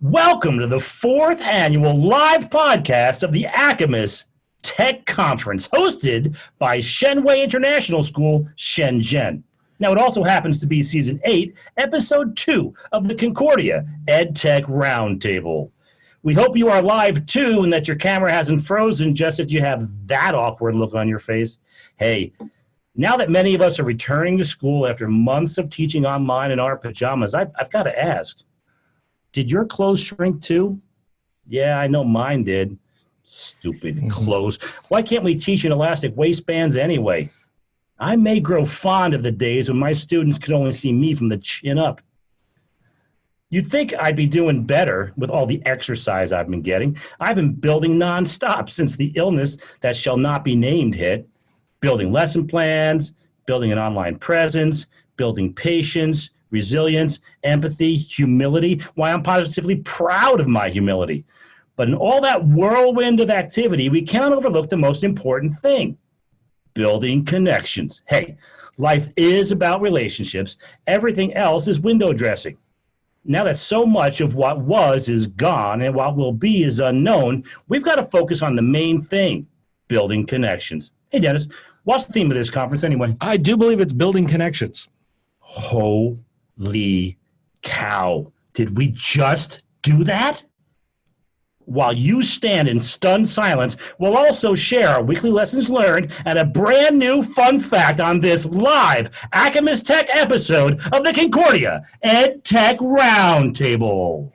Welcome to the fourth annual live podcast of the ACAMIS Tech Conference, hosted by Shenway International School, Shenzhen. Now, it also happens to be Season 8, Episode 2 of the Concordia EdTech Roundtable. We hope you are live, too, and that your camera hasn't frozen just as you have that awkward look on your face. Hey, now that many of us are returning to school after months of teaching online in our pajamas, I've got to ask, did your clothes shrink too? Yeah, I know mine did. Stupid clothes. Why can't we teach in elastic waistbands anyway? I may grow fond of the days when my students could only see me from the chin up. You'd think I'd be doing better with all the exercise I've been getting. I've been building nonstop since the illness that shall not be named hit. Building lesson plans, building an online presence, building patience, resilience, empathy, humility. Why, I'm positively proud of my humility. But in all that whirlwind of activity, we cannot overlook the most important thing: building connections. Hey, life is about relationships. Everything else is window dressing. Now that so much of what was is gone and what will be is unknown, we've got to focus on the main thing: building connections. Hey, Dennis, what's the theme of this conference anyway? I do believe it's building connections. Holy cow. Did we just do that? While you stand in stunned silence, we'll also share our weekly lessons learned and a brand new fun fact on this live ACAMIS Tech episode of the Concordia EdTech Roundtable.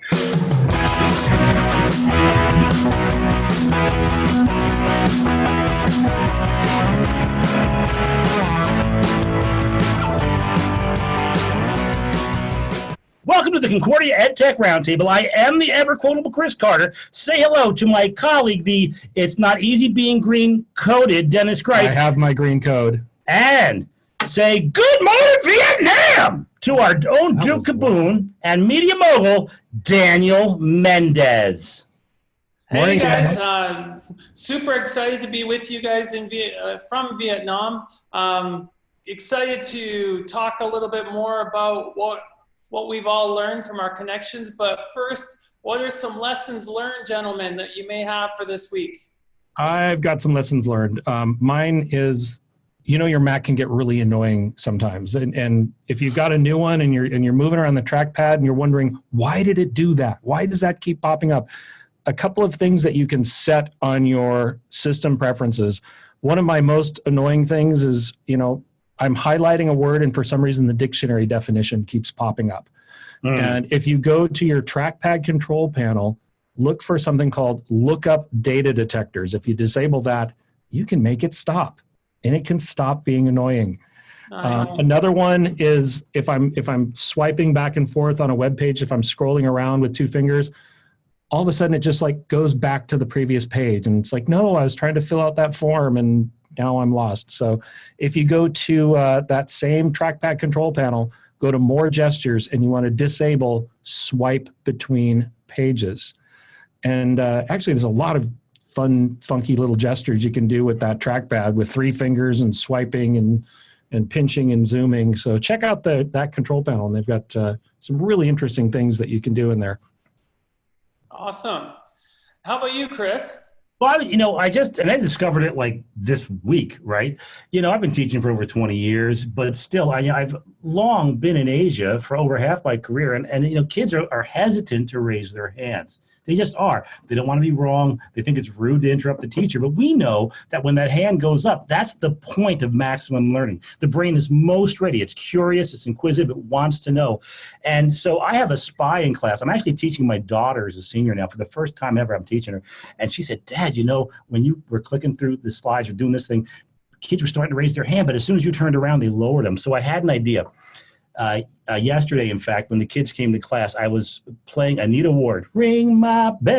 Welcome to the Concordia EdTech Roundtable. I am the ever-quotable Chris Carter. Say hello to my colleague, the It's Not Easy Being Green-Coded Dennis Grice. I have my green code. And say good morning, Vietnam, to our own Duke Caboon and media mogul, Daniel Mendez. Hey guys, super excited to be with you guys from Vietnam. Excited to talk a little bit more about what we've all learned from our connections. But first, what are some lessons learned, gentlemen, that you may have for this week? I've got some lessons learned. Mine is, your Mac can get really annoying sometimes. And if you've got a new one and you're moving around the trackpad and you're wondering, why did it do that? Why does that keep popping up? A couple of things that you can set on your system preferences. One of my most annoying things is, I'm highlighting a word and for some reason the dictionary definition keeps popping up. And if you go to your trackpad control panel, look for something called lookup data detectors. If you disable that, you can make it stop and it can stop being annoying. Nice. Another one is if I'm swiping back and forth on a web page, if I'm scrolling around with two fingers, all of a sudden it just goes back to the previous page. And it's like, no, I was trying to fill out that form and now I'm lost. So if you go to that same trackpad control panel, go to more gestures and you want to disable swipe between pages. And actually there's a lot of fun, funky little gestures you can do with that trackpad with 3 fingers and swiping and pinching and zooming. So check out that control panel, and they've got some really interesting things that you can do in there. Awesome. How about you, Chris? Well, I discovered it this week, right? I've been teaching for over 20 years, but still, I've long been in Asia for over half my career. And kids are hesitant to raise their hands. They just are. They don't want to be wrong. They think it's rude to interrupt the teacher. But we know that when that hand goes up, that's the point of maximum learning. The brain is most ready. It's curious. It's inquisitive. It wants to know. And so I have a spy in class. I'm actually teaching my daughter as a senior now. For the first time ever, I'm teaching her. And she said, Dad, when you were clicking through the slides or doing this thing, kids were starting to raise their hand. But as soon as you turned around, they lowered them. So I had an idea. Yesterday, in fact, when the kids came to class, I was playing Anita Ward, Ring My Bell,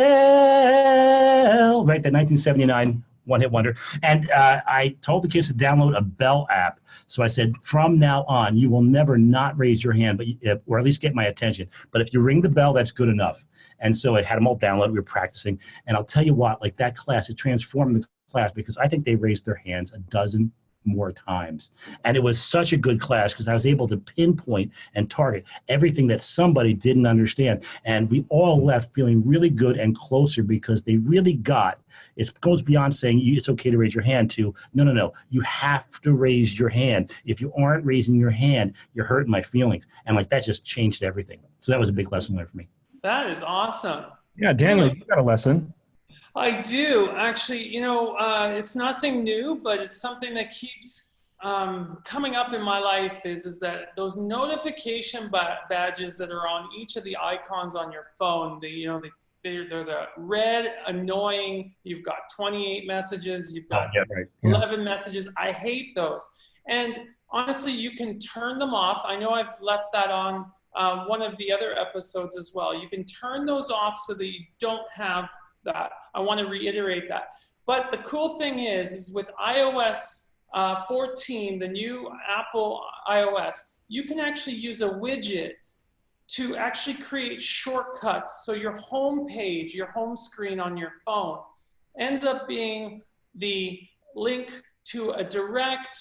right, that 1979 one-hit wonder. And I told the kids to download a Bell app. So I said, from now on, you will never not raise your hand, or at least get my attention. But if you ring the bell, that's good enough. And so I had them all download. We were practicing. And I'll tell you what, that class, it transformed the class because I think they raised their hands a dozen more times. And it was such a good class because I was able to pinpoint and target everything that somebody didn't understand. And we all left feeling really good and closer because they really got, it goes beyond saying it's okay to raise your hand to, no, you have to raise your hand. If you aren't raising your hand, you're hurting my feelings. And like that just changed everything. So that was a big lesson learned for me. That is awesome. Yeah, Daniel, you got a lesson. I do. Actually, it's nothing new, but it's something that keeps coming up in my life is that those notification badges that are on each of the icons on your phone, they're the red, annoying, you've got 28 messages, you've got 11 messages. I hate those. And honestly, you can turn them off. I know I've left that on one of the other episodes as well. You can turn those off so that you don't have that. I want to reiterate that. But the cool thing is with iOS 14, the new Apple iOS, you can actually use a widget to actually create shortcuts. So your home page, your home screen on your phone ends up being the link to a direct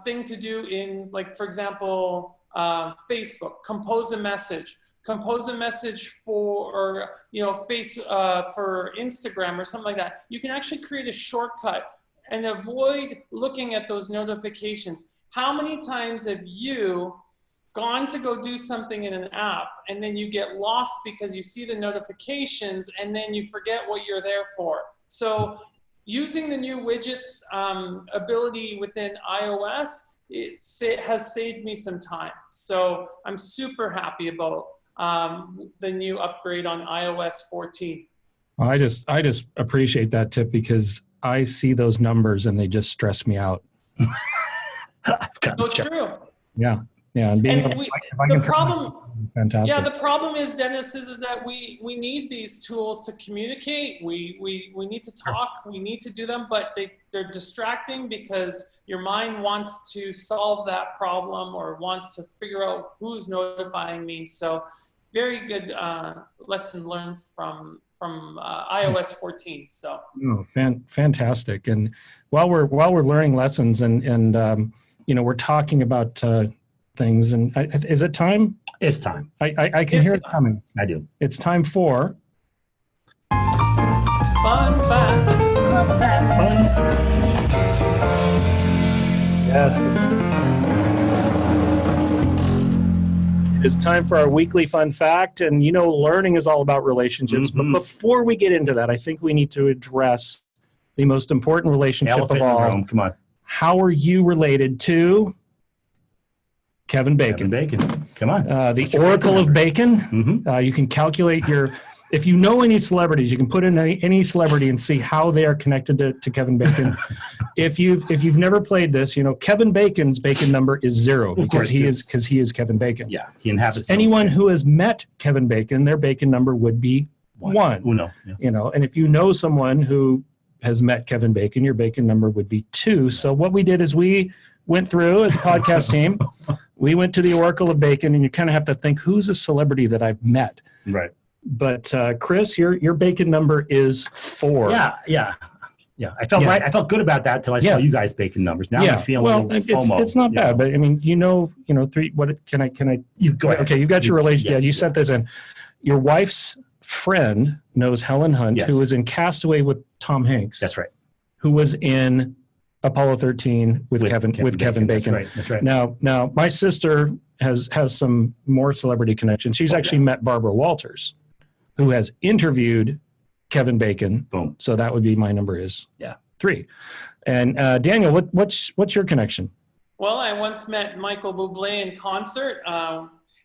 thing to do in, like, for example, Facebook, compose a message for, for Instagram or something like that. You can actually create a shortcut and avoid looking at those notifications. How many times have you gone to go do something in an app and then you get lost because you see the notifications and then you forget what you're there for? So using the new widgets ability within iOS, it has saved me some time. So I'm super happy about the new upgrade on iOS 14. I just appreciate that tip because I see those numbers and they just stress me out. So true. Yeah. And the problem, fantastic. Yeah, the problem is, Dennis, is that we need these tools to communicate. We need to talk. We need to do them, but they're distracting because your mind wants to solve that problem or wants to figure out who's notifying me. So, very good lesson learned from iOS 14. So, fantastic. And while we're learning lessons and we're talking about things, and is it time? It's time. I can hear it coming. I do. It's time for Fun fact. Yes. It's time for our weekly fun fact. And learning is all about relationships. Mm-hmm. But before we get into that, I think we need to address the most important relationship Elephant of all. in the room. Come on. How are you related to Kevin Bacon? Come on. The Oracle of Bacon. Mm-hmm. You can calculate if you know any celebrities, you can put in any celebrity and see how they are connected to Kevin Bacon. If you've never played this, Kevin Bacon's Bacon number is 0 because he is Kevin Bacon. Yeah, he inhabits. Anyone who has met Kevin Bacon, their Bacon number would be 1. Uno. Yeah. And if you know someone who has met Kevin Bacon, your Bacon number would be 2. So what we did is we went through as a podcast team. We went to the Oracle of Bacon, and you kind of have to think, who's a celebrity that I've met? Right. But Chris, your Bacon number is 4. Yeah. I felt right. I felt good about that until I saw you guys' Bacon numbers. Now I'm feeling a little FOMO. It's not bad, but I mean, 3. What can I? You go ahead. Okay, you got your relation. Yeah, you sent this in. Your wife's friend knows Helen Hunt, who was in Castaway with Tom Hanks. That's right. Who was in Apollo 13 with Kevin Bacon. That's right. Now my sister has some more celebrity connections. She's actually met Barbara Walters, who has interviewed Kevin Bacon. Boom. So that would be my number is 3. And Daniel, what's your connection? Well, I once met Michael Bublé in concert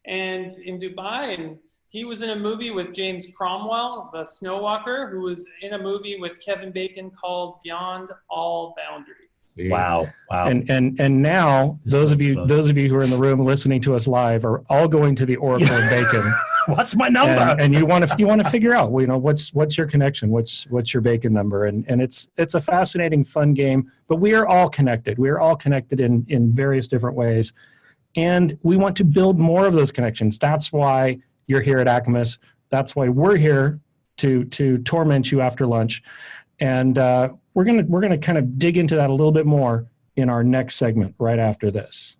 and in Dubai, and he was in a movie with James Cromwell, the snow walker, who was in a movie with Kevin Bacon called Beyond All Boundaries. Wow. And now those of you who are in the room listening to us live are all going to the Oracle of Bacon. What's my number? And you want to figure out, what's your connection? What's your Bacon number? And it's a fascinating, fun game. But we are all connected. We are all connected in various different ways, and we want to build more of those connections. That's why you're here at ACAMIS. That's why we're here to torment you after lunch, and we're gonna kind of dig into that a little bit more in our next segment right after this.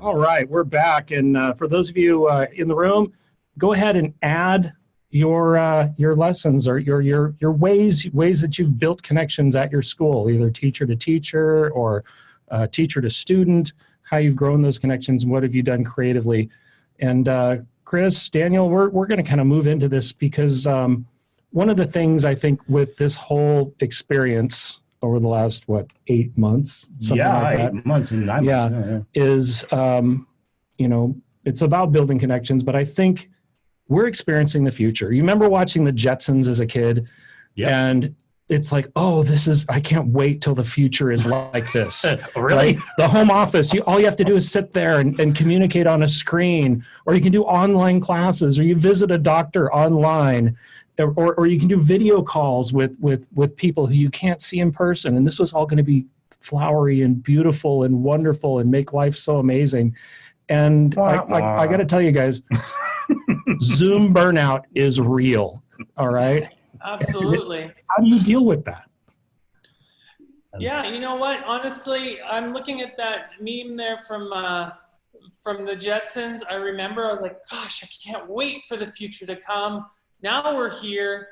All right, we're back. And for those of you in the room, go ahead and add your lessons or your ways that you've built connections at your school, either teacher to teacher or teacher to student, how you've grown those connections and what have you done creatively. And Chris, Daniel, we're going to kind of move into this because one of the things I think with this whole experience over the last, 8 months? Something like that. 8 months and 9 months. Is, it's about building connections, but I think we're experiencing the future. You remember watching the Jetsons as a kid? Yep. And it's like, oh, I can't wait till the future is like this. Really? Right? The home office, all you have to do is sit there and communicate on a screen, or you can do online classes, or you visit a doctor online, or you can do video calls with people who you can't see in person. And this was all going to be flowery and beautiful and wonderful and make life so amazing. And I got to tell you guys, Zoom burnout is real. All right. Absolutely. How do you deal with that? Yeah, you know what? Honestly, I'm looking at that meme there from the Jetsons. I remember I was like, gosh, I can't wait for the future to come. Now we're here,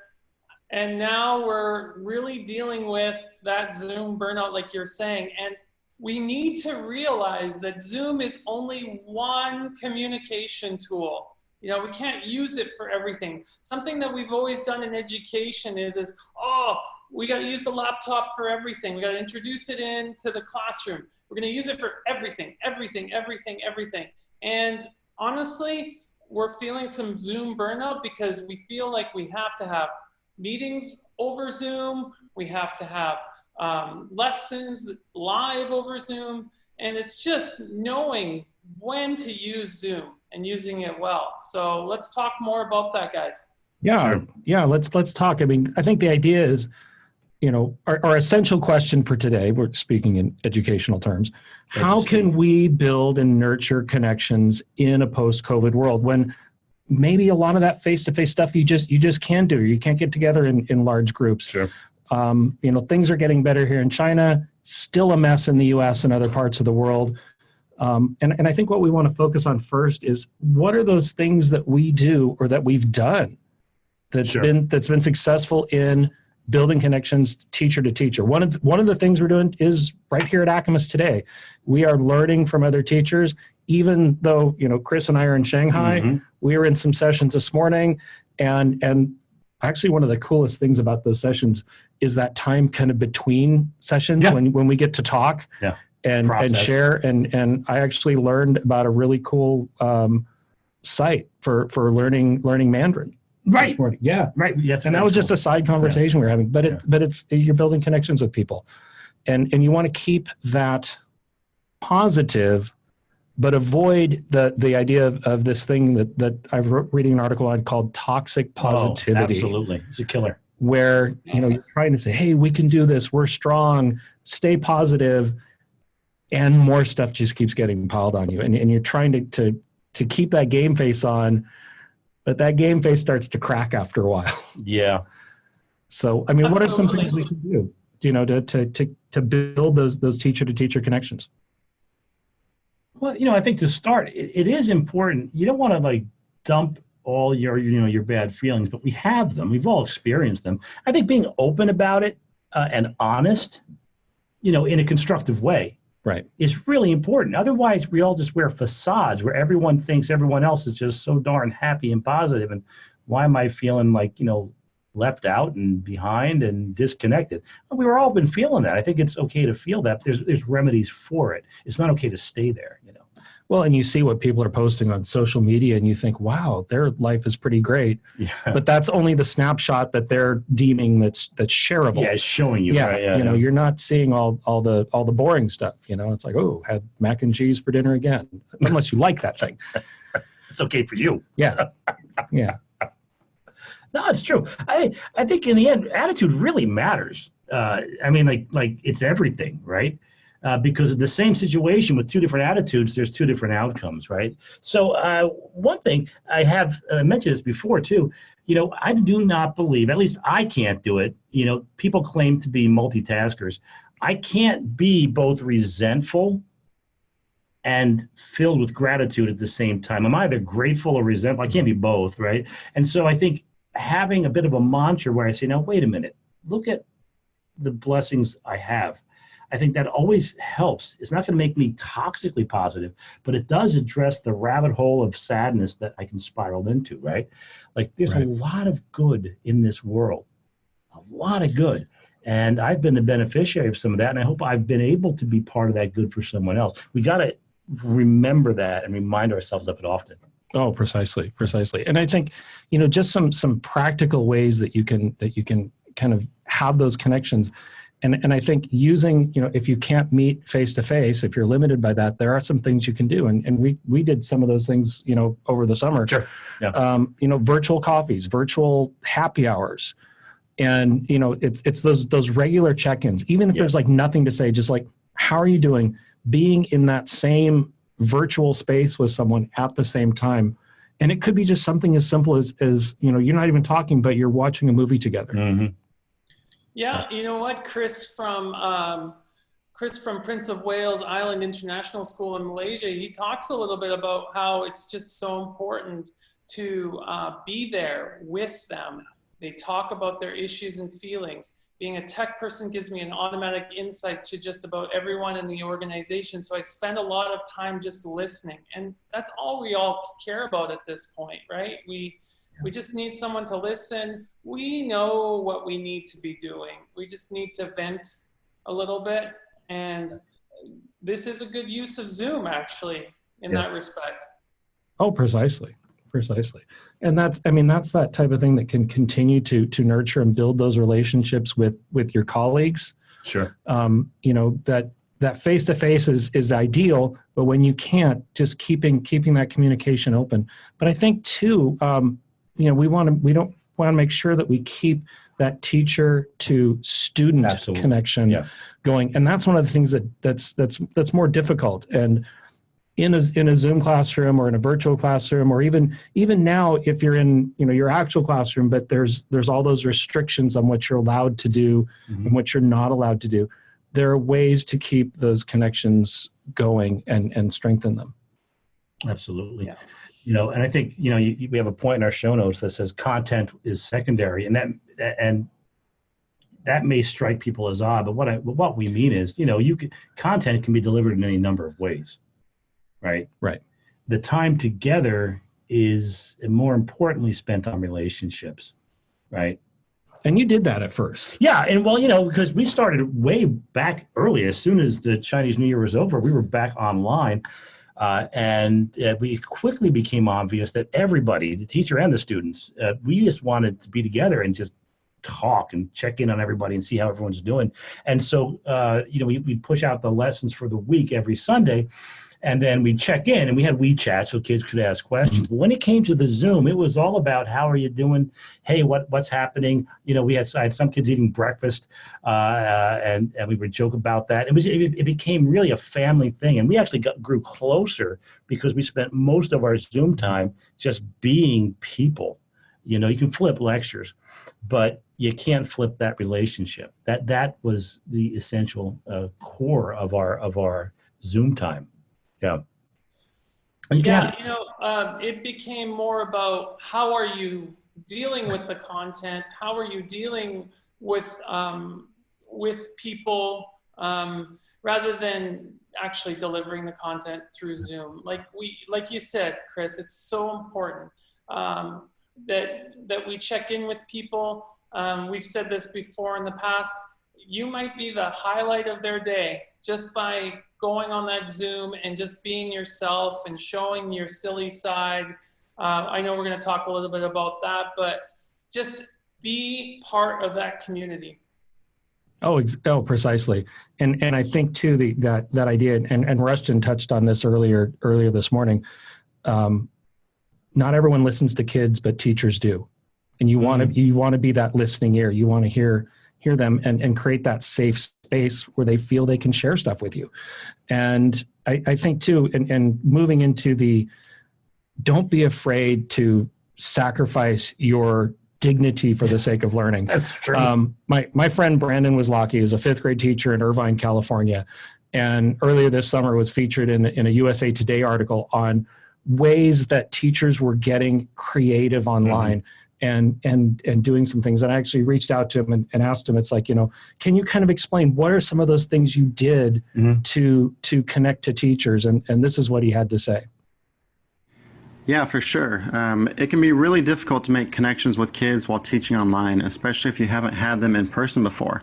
and now we're really dealing with that Zoom burnout, like you're saying. And we need to realize that Zoom is only one communication tool. You know, we can't use it for everything. Something that we've always done in education is we got to use the laptop for everything. We got to introduce it into the classroom. We're going to use it for everything. And honestly, we're feeling some Zoom burnout because we feel like we have to have meetings over Zoom. We have to have lessons live over Zoom. And it's just knowing when to use Zoom and using it well. So let's talk more about that, guys. Yeah, Sure. yeah. Let's talk. I mean, I think the idea is, our essential question for today, we're speaking in educational terms, how can we build and nurture connections in a post-COVID world when maybe a lot of that face-to-face stuff you just can't do? You can't get together in large groups. Sure. Things are getting better here in China, still a mess in the US and other parts of the world. And I think what we want to focus on first is what are those things that we do or that we've done that's been successful in building connections teacher to teacher. One of the things we're doing is right here at ACAMIS today. We are learning from other teachers, even though, Chris and I are in Shanghai. Mm-hmm. We were in some sessions this morning, and actually one of the coolest things about those sessions is that time kind of between sessions when we get to talk. Yeah. And share. And I actually learned about a really cool site for learning Mandarin. Right. This morning. Yeah. Right. Yes. And that was just a side conversation we were having. But it's you're building connections with people, and you want to keep that positive, but avoid the idea of this thing that I've reading an article on called toxic positivity. Absolutely, it's a killer. Where you're trying to say, hey, we can do this. We're strong. Stay positive. And more stuff just keeps getting piled on you. And you're trying to keep that game face on, but that game face starts to crack after a while. Yeah. So, I mean, what are some things we can do, to build those teacher to teacher connections? Well, I think to start, it is important. You don't want to dump all your bad feelings, but we have them. We've all experienced them. I think being open about it and honest, in a constructive way. Right. Is really important. Otherwise, we all just wear facades where everyone thinks everyone else is just so darn happy and positive. And why am I feeling left out and behind and disconnected? Well, we've all been feeling that. I think it's okay to feel that. There's remedies for it. It's not okay to stay there, Well, and you see what people are posting on social media and you think, wow, their life is pretty great. Yeah. But that's only the snapshot that they're deeming that's shareable. Yeah, it's showing you. Yeah, right? You're not seeing all the boring stuff. It's like, oh, had mac and cheese for dinner again. Unless you like that thing. It's okay for you. Yeah. Yeah. No, it's true. I think in the end, attitude really matters. I mean, like it's everything, right? because of the same situation with two different attitudes, there's two different outcomes, right? So one thing I mentioned this before too, I do not believe, at least I can't do it. People claim to be multitaskers. I can't be both resentful and filled with gratitude at the same time. I'm either grateful or resentful. I can't be both, right? And so I think having a bit of a mantra where I say, now, wait a minute, look at the blessings I have. I think that always helps. It's not going to make me toxically positive, but it does address the rabbit hole of sadness that I can spiral into, right? Like there's a lot of good in this world, a lot of good. And I've been the beneficiary of some of that. And I hope I've been able to be part of that good for someone else. We got to remember that and remind ourselves of it often. Oh, precisely. And I think, just some practical ways that you can kind of have those connections. And I think using, if you can't meet face to face, if you're limited by that, there are some things you can do. And we did some of those things, over the summer. Sure. Yeah. Virtual coffees, virtual happy hours. And, it's those regular check-ins, even if there's like nothing to say, just like, how are you doing? Being in that same virtual space with someone at the same time. And it could be just something as simple as you're not even talking, but you're watching a movie together. Mm-hmm. Yeah, you know what, Chris from Prince of Wales Island International School in Malaysia, he talks a little bit about how it's just so important to be there with them. They talk about their issues and feelings. Being a tech person gives me an automatic insight to just about everyone in the organization. So I spend a lot of time just listening. And that's all we all care about at this point, right? We just need someone to listen. We know what we need to be doing. We just need to vent a little bit. And this is a good use of Zoom, actually, in that respect. Oh, precisely. And that's that type of thing that can continue to nurture and build those relationships with your colleagues. Sure. That face-to-face is ideal, but when you can't, just keeping that communication open. But I think too, we don't want to make sure that we keep that teacher to student connection going. And that's one of the things that's more difficult. And in a Zoom classroom or in a virtual classroom, or even now, if you're in your actual classroom, but there's all those restrictions on what you're allowed to do and what you're not allowed to do. There are ways to keep those connections going and strengthen them. Absolutely. Yeah. And I think we have a point in our show notes that says content is secondary, and that may strike people as odd, but what we mean is content can be delivered in any number of ways. Right. The time together is more importantly spent on relationships, right? And you did that at first. Yeah, and because we started way back early. As soon as the Chinese New Year was over, we were back online, and we quickly became obvious that everybody, the teacher and the students, we just wanted to be together and just talk and check in on everybody and see how everyone's doing. And so, we push out the lessons for the week every Sunday. And then we check in, and we had WeChat so kids could ask questions. But when it came to the Zoom, it was all about how are you doing? Hey, what's happening? I had some kids eating breakfast, and we would joke about that. It became really a family thing, and we actually grew closer because we spent most of our Zoom time just being people. You can flip lectures, but you can't flip that relationship. That was the essential core of our Zoom time. Yeah. It became more about how are you dealing with the content? How are you dealing with people rather than actually delivering the content through Zoom? Like you said, Chris, it's so important that we check in with people. We've said this before in the past. You might be the highlight of their day just by going on that Zoom and just being yourself and showing your silly side. I know we're going to talk a little bit about that, but just be part of that community. Oh, precisely. And I think too, that idea, and Rustin touched on this earlier this morning. Not everyone listens to kids, but teachers do. And you want to be that listening ear. You want to hear hear them, and create that safe space where they feel they can share stuff with you. And I think too, and moving into the, don't be afraid to sacrifice your dignity for the sake of learning. That's true. My friend Brandon Wislocky is a 5th grade teacher in Irvine, California. And earlier this summer was featured in a USA Today article on ways that teachers were getting creative online and doing some things. And I actually reached out to him and asked him, it's like, can you kind of explain what are some of those things you did to connect to teachers? And this is what he had to say. Yeah, for sure. It can be really difficult to make connections with kids while teaching online, especially if you haven't had them in person before.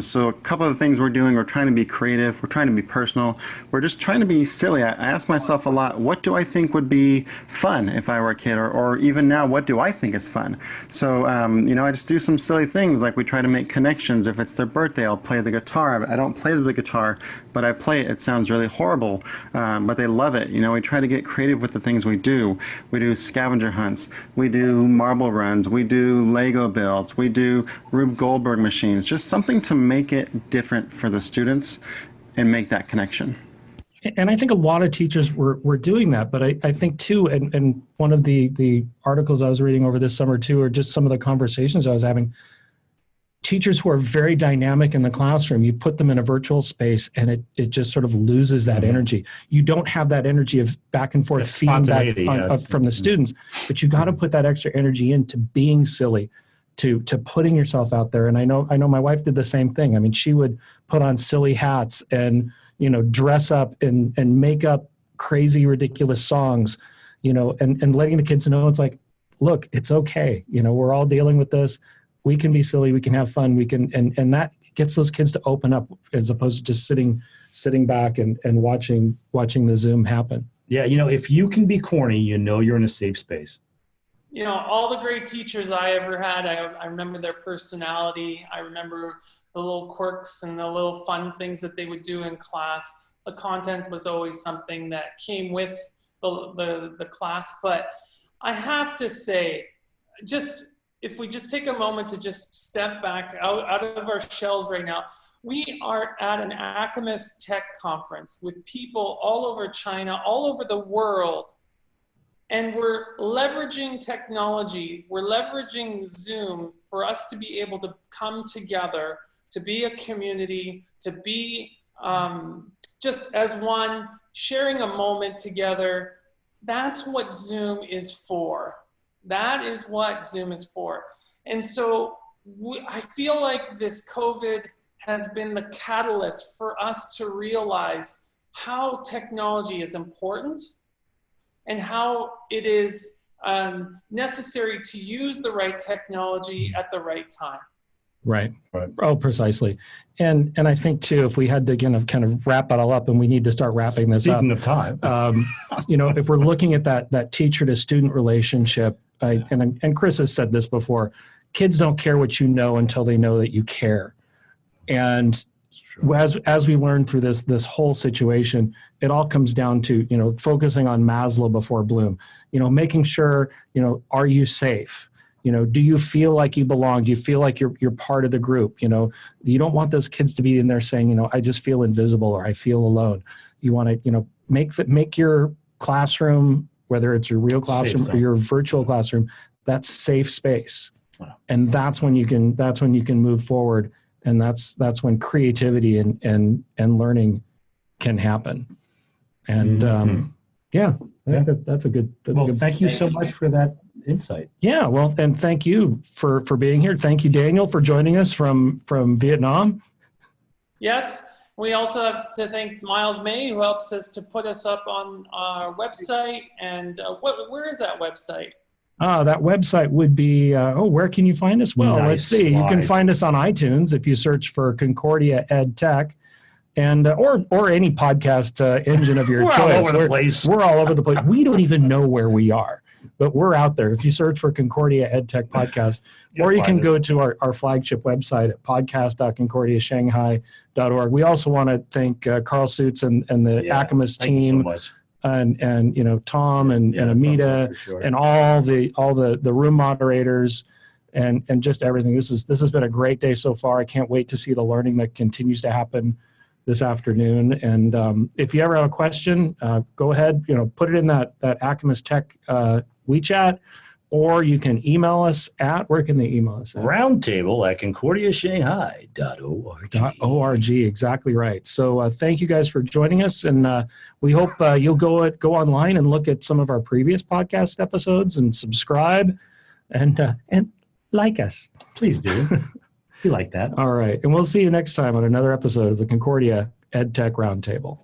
So a couple of the things we're doing, we're trying to be creative, we're trying to be personal, we're just trying to be silly. I ask myself a lot, what do I think would be fun if I were a kid? Or even now, what do I think is fun? So, I just do some silly things, like we try to make connections. If it's their birthday, I'll play the guitar. I don't play the guitar, but I play it. It sounds really horrible, but they love it. We try to get creative with the things we do. We do scavenger hunts, we do marble runs, we do Lego builds, we do Rube Goldberg machines, just something to make it different for the students and make that connection. And I think a lot of teachers were doing that, but I think too, and one of the articles I was reading over this summer too, or just some of the conversations I was having, teachers who are very dynamic in the classroom, you put them in a virtual space and it just sort of loses that energy. You don't have that energy of back and forth feedback from the students, but you got to put that extra energy into being silly, to putting yourself out there. And I know my wife did the same thing. I mean, she would put on silly hats and, dress up and make up crazy, ridiculous songs, and letting the kids know it's like, look, it's okay. We're all dealing with this. We can be silly, we can have fun, we can, and that gets those kids to open up as opposed to just sitting back and watching the Zoom happen. Yeah, if you can be corny, you're in a safe space. All the great teachers I ever had, I remember their personality. I remember the little quirks and the little fun things that they would do in class. The content was always something that came with the class. But I have to say, if we just take a moment to just step back out of our shells right now, we are at an ACAMIS Tech conference with people all over China, all over the world, and we're leveraging technology. We're leveraging Zoom for us to be able to come together, to be a community, to be just as one, sharing a moment together. That's what Zoom is for. That is what Zoom is for. And so I feel like this COVID has been the catalyst for us to realize how technology is important and how it is necessary to use the right technology at the right time. Right. Oh, precisely. And I think too, if we had to kind of wrap it all up, and we need to start wrapping this Speaking up. of time, if we're looking at that teacher to student relationship, and Chris has said this before, kids don't care what you know until they know that you care. And as we learn through this whole situation, it all comes down to, focusing on Maslow before Bloom, making sure, are you safe? Do you feel like you belong? Do you feel like you're part of the group? You don't want those kids to be in there saying, I just feel invisible or I feel alone. You want to, make your classroom, whether it's your real classroom or your virtual classroom, that safe space. Wow. And that's when you can move forward. And that's when creativity and learning can happen. And I think that's a good. Thank you so much for that insight. Yeah, well, and thank you for being here. Thank you, Daniel, for joining us from Vietnam. Yes, we also have to thank Miles May, who helps us to put us up on our website. And where is that website? That website would be, where can you find us? Well, let's see. You can find us on iTunes if you search for Concordia EdTech, and or any podcast engine of your choice. All over the place. We're all over the place. We don't even know where we are, but we're out there. If you search for Concordia EdTech Podcast, or you can go to our flagship website at podcast.concordiashanghai.org. We also want to thank Carl Suits and the ACAMIS team. Thank you so much. And Tom and Amita and all the room moderators and just everything. This has been a great day so far. I can't wait to see the learning that continues to happen this afternoon. And if you ever have a question, go ahead, put it in that ACAMIS Tech WeChat, or you can email us at, where can they email us at? roundtable@concordiashanghai.org. Exactly right. So thank you guys for joining us, and we hope you'll go online and look at some of our previous podcast episodes and subscribe and like us. Please do. We like that. All right, and we'll see you next time on another episode of the Concordia EdTech Roundtable.